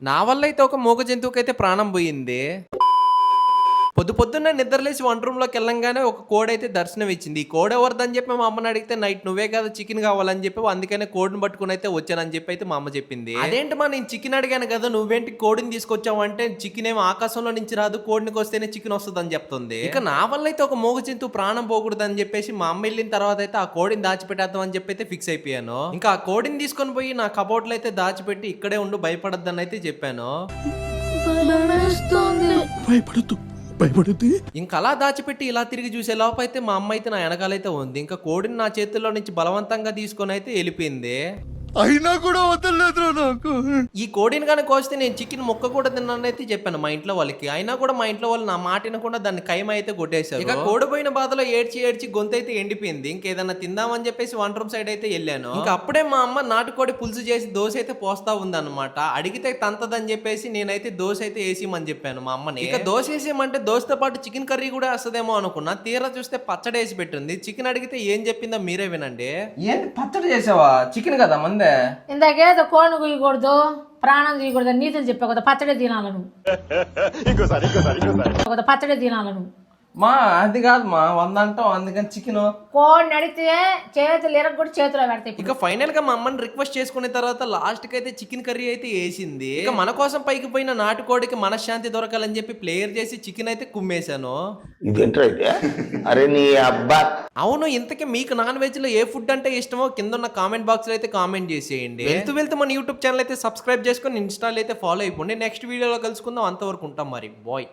నా వల్లయితే ఒక మూగ జంతువుకైతే ప్రాణం పోయింది. పొద్దున్నే నిద్రలేసి వంట రూమ్‌లోకెళ్ళంగానే ఒక కోడైతే దర్శనం ఇచ్చింది. ఈ కోడి ఎవరిదని చెప్పి మా అమ్మని అడిగితే నైట్ నువ్వే కదా చికెన్ కావాలని చెప్పావు. అందుకనే కోడిని పట్టుకొనైతే వచ్చానని చెప్పి అయితే మా అమ్మ చెప్పింది. అదేంటమ్మా నేను చికెన్ అడిగాను కదా! నువ్వేంటి కోడిని తీసుకొచ్చావు అంటే చికెన్ ఏమో ఆకాశంలో నుంచి రాదు. కోడినికొస్తేనే చికెన్ వస్తదని చెప్తుంది. ఇక నా వల్ల అయితే ఒక మూగ జంతువు ప్రాణం పోకూడదని చెప్పేసి మా అమ్మ ఎళ్ళిన తర్వాత అయితే ఆ కోడిని దాచిపెట్టేద్దాం అని చెప్పి అయితే ఫిక్స్ అయిపోయాను. ఇంకా ఆ కోడిని తీసుకొని పోయి నా కబోర్డ్‌లో అయితే దాచిపెట్టి ఇక్కడే ఉండు భయపడొద్దని అయితే చెప్పాను. భయపడద్దు భయపడద్దు. ఇంకా అలా దాచిపెట్టి ఇలా తిరిగి చూసే లోపైతే మా అమ్మ అయితే నా వెనకాలైతే ఉంది. ఇంకా కోడిని నా చేతుల్లో నుంచి బలవంతంగా తీసుకొని అయితే వెళ్ళిపోయింది. అయినా కూడా వదలలేదురా నాకు. ఈ కోడిని కానీ కోస్తే నేను చికెన్ ముక్క కూడా తిన్నానైతే చెప్పాను మా ఇంట్లో వాళ్ళకి. అయినా కూడా మా ఇంట్లో వాళ్ళు నా మాట వినకుండా దాన్ని కైమ అయితే కొట్టేశారు. ఇక కోడిపోయిన బాధలో ఏడ్చి గొంతు అయితే ఎండిపోయింది. ఇంకేదన్నా తిందామని చెప్పేసి వంట రూమ్ సైడ్ అయితే వెళ్ళాను. ఇంకా అప్పుడే మా అమ్మ నాటుకోడి పులుసు చేసి దోశ అయితే పోస్తా ఉందన్నమాట. అడిగితే తంతదని చెప్పేసి నేనైతే దోశ అయితే వేసిమని చెప్పాను మా అమ్మని. ఇక దోశ వేసేయమంటే దోశతో పాటు చికెన్ కర్రీ కూడా వస్తుందేమో అనుకున్నా. తీరా చూస్తే పచ్చడి వేసి పెట్టింది. చికెన్ అడిగితే ఏం చెప్పిందో మీరే వినండి. ఏంటి పచ్చడి చేసావా? చికెన్ కదా మందే. ఇందాకేదో కోడిని కుయ్యకూడదు, ప్రాణం తీయకూడదు అని నీతులు చెప్పావు కదా, పచ్చడే తినాలను పచ్చడే తినాలను. మా అది కాదు మా 100 అంటాం అందుకని చికెన్. కోడిని అడిగితే చేతులు ఇరగొట్టి చేతిలో పెడతాయి. ఇక ఫైనల్ గా మా అమ్మని రిక్వెస్ట్ చేసుకున్న తర్వాత లాస్ట్ కి అయితే చికెన్ కర్రీ అయితే వేసింది. ఇక మన కోసం పైకి పోయిన నాటుకోడికి మనశ్శాంతి దొరకాలని చెప్పి ప్లేయర్ చేసి చికెన్ అయితే కుమ్మేశాను. ఇదేంటైతే అరే నీ అబ్బా. అవును, ఇంతకీ మీకు నాన్ వెజ్ లో ఏ ఫుడ్ అంటే ఇష్టమో కింద ఉన్న కామెంట్ బాక్స్ లో అయితే కామెంట్ చేసేయండి. వెళ్తూ మన యూట్యూబ్ ఛానల్ అయితే సబ్స్క్రైబ్ చేసుకొని ఇన్స్టాల్ అయితే ఫాలో అయిపోండి. నెక్స్ట్ వీడియోలో కలుసుకుందాం. అంతవరకు ఉంటాం మరి బాయ్.